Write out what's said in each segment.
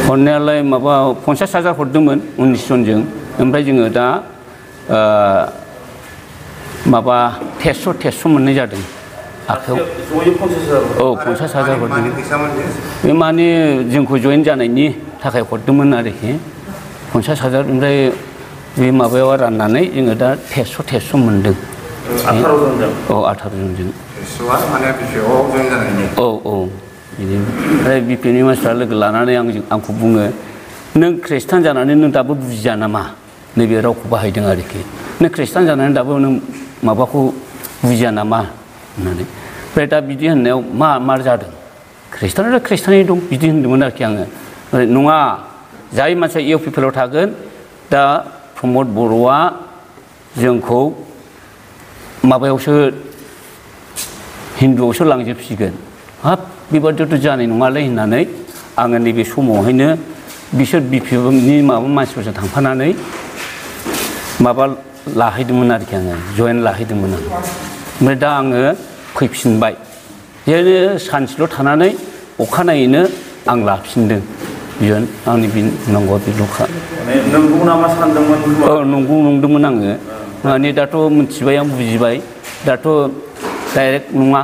हरनायालाय माबा 50,000 हरदोंमोन 19 जनजों ओमफ्राय जोङो दा माबा 1300 मोननाय जादों आखायाव औ 50,000 हरदों बे माने जोंखौ जइन जानायनि थाखाय हरदोंमोन आरोखि 50,000 ओमफ्राय बे माबायाव राननानै जोङो दा 1300 मोनदों 18 जनजों औ 18 जनजों 1300 माने बिपिएफआव जइन जानायनि औ औ बिदिनो ओमफ्राय बिपिएफनि मानसिफ्रा लोगो लानानै आंखौ बुङो नों खृष्टान जानानै नों दाबो बुजिया नामा नैबे रावखौ बाहायदों आरोखि नों खृष्टान जानानै दाबो नों माबाखौ बुजिया नामा होननानै ओमफ्राय दा बिदि होननायाव मा जादों खृष्टानाथ' खृष्टानयै दं बिदि होनदोंमोन आरोखि आङो नङा जाय मानसिया इउपिपिएलआव थागोन दा प्रमद बर'आ जोंखौ माबायावसो हिन्दुआवसो लांजोबसिगोन हाब बेबादिथ' जानाय नङालै होननानै आङो नैबे समावहायनो बिसोर बिपिएफनि माबा मानसिफोरजों थांफानानै माबा लाहैदोंमोन आरोखि आङो जइन लाहैदोंमोन आं ओमफ्राय दा आङो फैफिनबाय बिदिनो सानसेल' थानानै अखानायैनो आं लाफिनदों बियो आंनि बुंनांगौआ बेल'खा नंगौ नामा सानदोंमोन औ नंगौ नंदोंमोन आङो माने दाथ' मिथिबाय आं बुजिबाय दाथ' डाइरेक्ट नङा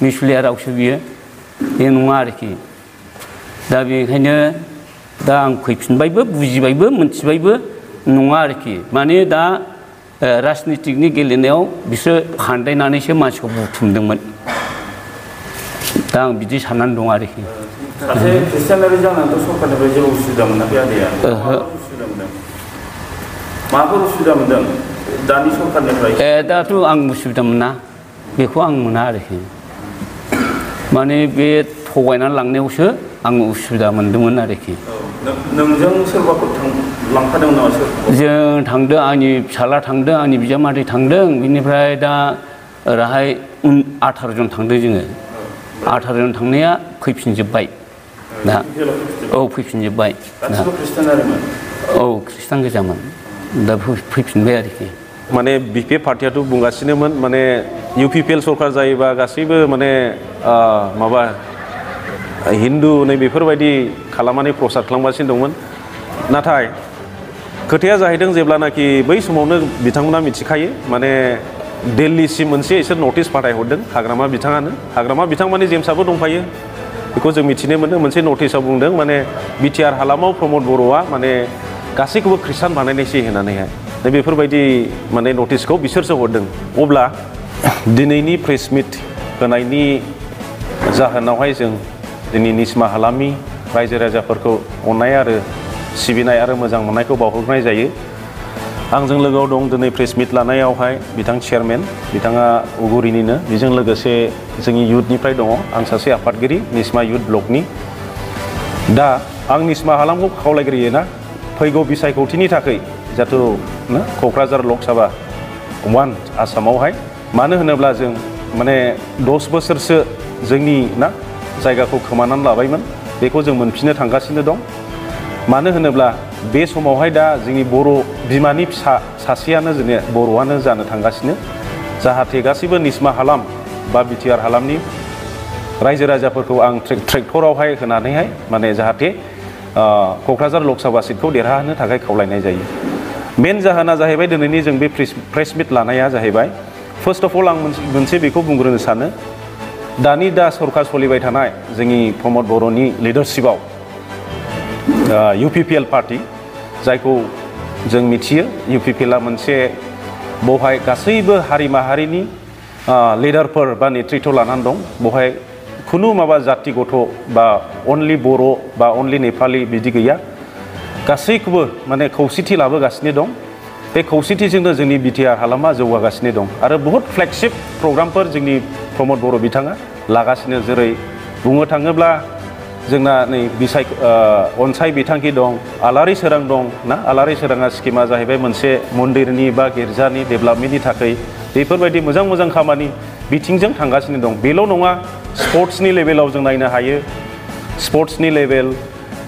मिसलिया रावसो बियो बे नङा आरोखि दा बेखायनो दा आं फैफिनबायबो बुजिबायबो मिथिबायबो नङा आरोखि माने दा राजनितिकनि गेलेनायाव बिसोर फान्दायनानैसो मानसिखौ बुथुमदोंमोन दा आं बिदि साननानै दं आरोखि सासे खृष्टानारि जानानैथ' सरकारनिफ्राय जेबो उसुबिदा मोनाखै आदैया माबाफोर उसुबिदा मोनदों दानि सरकारनिफ्राय दाथ' आं उसुबिदा मोना बेखौ आं मोना आरोखि माने बे थगायनानै लांनायावसो आं उसुबिदा मोनदोंमोन आरोखि नोंजों सोरबाफोर लांफादोंमोन नामा जों थांदों आंनि फिसाला थांदों आंनि बिजामादै थांदों बिनिफ्राय दा ओरैहाय 18 जन थांदों जोङो 18 जन थांनाया फैफिनजोब्बाय दा औ फैफिनजोब्बाय औ खृष्टान गोजामोन दा फैफिनबाय आरोखि माने बिपिएफ पार्टियाथ' बुंगासिनोमोन माने इउपिपिएल सरकार जायोबा गासैबो माने माबा हिन्दु नै बेफोरबायदि खालामनानै प्रसार खालामगासिनो दंमोन नाथाय खोथाया जाहैदों जेब्लानाखि बै समावनो बिथांमोना मिथिखायो माने दिल्लीसिम मोनसे इसोर नटिस फाथायहरदों हाग्रामा बिथां माने जेम्सआबो दंफायो बेखौ जों मिथिनो मोनो मोनसे नटिसआव बुंदों माने बिटिआर हालामाव प्रमद बर'आ माने गासैखौबो खृष्टान बानायनायसै होननानैहाय दा बेफोरबायदि माने नटिसखौ बिसोरसो हरदों अब्ला दिनैनि प्रेस मिट होनायनि जाहोनावहाय जों दिनै निस्मा हालामनि रायजो राजाफोरखौ अननाय आरो सिबिनाय आरो मोजां मोननायखौ बावहरनाय जायो आंजों लोगोआव दं दिनै प्रेस मिट लानायावहाय बिथां चेयारमेन बिथाङा उगुरिनिनो बेजों लोगोसे जोंनि इयुथनिफ्राय दङ आं सासे आफादगिरि निस्मा इयुथ ब्लकनि दा आं निस्मा हालामखौ खावलायग्रोयोना फैगौ बिसायख'थिनि थाखाय जाथु क'क्राझार लकसभा 1 आसामावहाय मानो होनोब्ला जों माने 10 बोसोरसो जोंनि जायगाखौ खोमानानै लाबायमोन बेखौ जों मोनफिननो थांगासिनो दं मानो होनोब्ला बे समावहाय दा जोंनि बर' बिमानि फिसा सासेयानो जोंनि बर'आनो जानो थांगासिनो जाहाथे गासैबो निस्मा हालाम बा बिटिआर हालामनि रायजो राजाफोरखौ आं ट्रेक्टरावहाय होनानैहाय माने जाहाथे क'क्राझार लकसभा सीटखौ देरहाहोनो थाखाय खावलायनाय जायो मेन जाहोना जाहैबाय दिनैनि जों बे प्रेस मिट लानाया जाहैबाय फार्स्ट अफ अल आं मोनसे बेखौ बुंग्रोनो सानो दानि दा सरकार सोलिबाय थानाय जोंनि प्रमद बर'नि लिडारशिपआव इउपिपिएल पार्टी जायखौ जों मिथियो इउपिपिएलआ मोनसे बेवहाय गासैबो हारि माहारिनि लिडारफोर बा नेतृत्व लानानै दं बेवहाय खुनु माबा जाति गथ' बा अनलि बर' बा अनलि नेपालि बिदि गैया गासैखौबो माने खौसेथि लाबोगासिनो दं बे खौसेथिजोंनो जोंनि बिटिआर हालामा जौगागासिनो दं आरो बहुत फ्लेगशिप प्रग्रामफोर जोंनि प्रमद बर' बिथाङा लागासिनो जेरै बुंनो थाङोब्ला जोंना नै अनसाय बिथांखि दं आलारि सोरां दं आलारि सोराङा स्किमा जाहैबाय मोनसे मन्दिरनि बा गिर्जानि डेभेलपमेन्टनि थाखाय बेफोरबायदि मोजां खामानि बिथिंजों थांगासिनो दं बेल' नङा स्पर्ट्सनि लेभेलाव जों नायनो हायो स्पर्ट्सनि लेभेल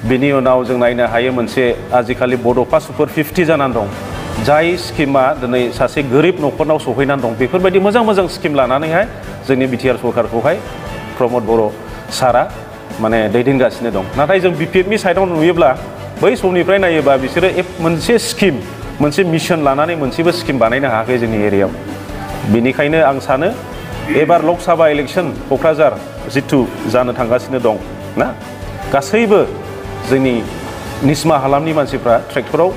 बिनि उनाव जों नायनो हायो मोनसे आजिखालि बड'फा सुपार 50 जानानै दं जाय स्किमा दिनै सासे गोरिब न'खरनाव सौहैनानै दं बेफोरबायदि मोजां स्किम लानानैहाय जोंनि बिटिआर सरकारखौहाय प्रमद बर' सारा माने दैदेनगासिनो दं नाथाय जों BPFनि साइडआव नुयोब्ला बै समनिफ्राय नायोबा बिसोरो मोनसे स्किम मोनसे मिशन लानानै मोनसेबो स्किम बानायनो हायाखै जोंनि एरियायाव बेनिखायनो आं सानो एबार लक सभा इलेक्शन क'क्राझार जिथु जानो थांगासिनो दं ना गासैबो जोंनि निस्मा हालामनि मानसिफ्रा ट्रेक्टराव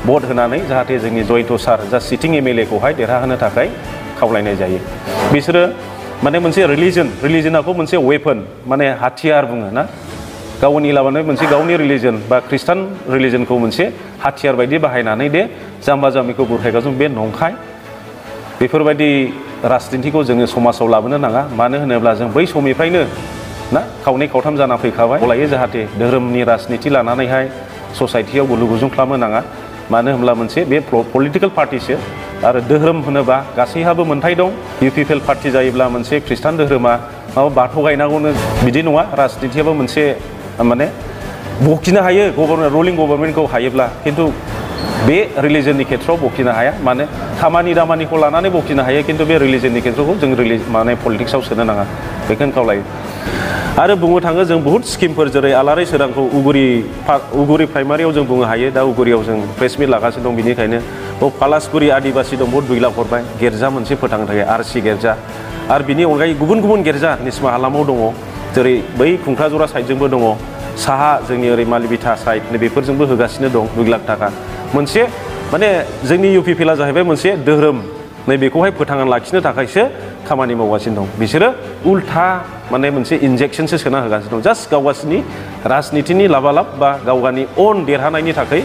भट होनानै जाहाथे जोंनि जयन्त सार जा सिटिं MLA खौहाय देरहाहोनो थाखाय खावलायनाय जायो बिसोरो माने मोनसे रिलिजनाखौ मोनसे वेपन माने हाथियार बुङो ना गावनि लाबानो मोनसे गावनि रिलिजन बा ख्रिस्टान रिलिजनखौ मोनसे हाथियार बायदि बाहायनानै दे जाम्बा जाम्बिखौ बुरखायगासिनो बे नंखाय बेफोरबायदि राजनितिखौ जोङो समाजाव लाबोनो नाङा मानो होनोब्ला जों बै समनिफ्रायनो ना खावनै खावथाम जाना फैखाबाय अब्लायो जाहाथे धोरोमनि राजनिति लानानैहाय ससाइटियाव गुलु गुजुं खालामनो नाङा मानो होनब्ला मोनसे बे पलिटिकेल पार्टिसो आरो धोरोम होनोबा गासैहाबो मोनथाय दं UPPL पार्टि जायोब्ला मोनसे ख्रिस्टान धोरोमा माबा बाथौ गायनांगौनो बिदि नङा राजनितियाबो मोनसे माने बखिनो हायो रुलिं गभर्नमेन्टखौ हायोब्ला खिन्थु बे रिलिजननि खेथ्रआव बखिनो हाया माने खामानि दामानिखौ लानानै बखिनो हायो खिन्थु बे रिलिजननि खेथ्रखौ जों माने पलिटिक्सआव सोनो नाङा बेखौनो खावलायो आरो बुंनो थाङो जों बहुत स्किमफोर जेरै आलारि सोरांखौ उगुरि प्राइमारियाव जों बुंनो हायो दा उगुरियाव जों प्रेस मिट लागासिनो दं बेनिखायनो पालासगुरि आदिबासि दं बहुत 2 लाख हरबाय गिर्जा मोनसे फोथांनो थाखाय RC गिर्जा आरो बिनि अनगायै गुबुन गुबुन गिर्जा निस्मा हालामाव दङ जेरै बै खुंख्राजरा साइडजोंबो दङ साहा जोंनि ओरै मालिबिथा साइड बेफोरजोंबो होगासिनो दं 2 लाख थाखा मोनसे माने जोंनि UPPLआ जाहैबाय मोनसे धोरोम बेखौहाय फोथांना लाखिनो थाखायसो खामानि मावगासिनो दं बिसोरो उल्था माने मोनसे इन्जेक्सनसो सोना होगासिनो दं जास्ट गावगासिनि राजनितिनि लाबालाब बा गावगानि अन देरहानायनि थाखाय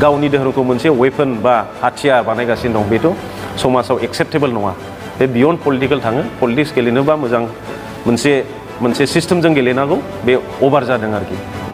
गावनि धोरोमखौ मोनसे वेपन बा हाथियार बानायगासिनो दं बेथ' समाजाव एक्सेप्टेबल नङा बे बियन्ड पलिटिकेल थाङो पलिटिक्स गेलेनोबा मोजां मोनसे सिस्टेमजों गेलेनांगौ बे अभार जादों आरोखि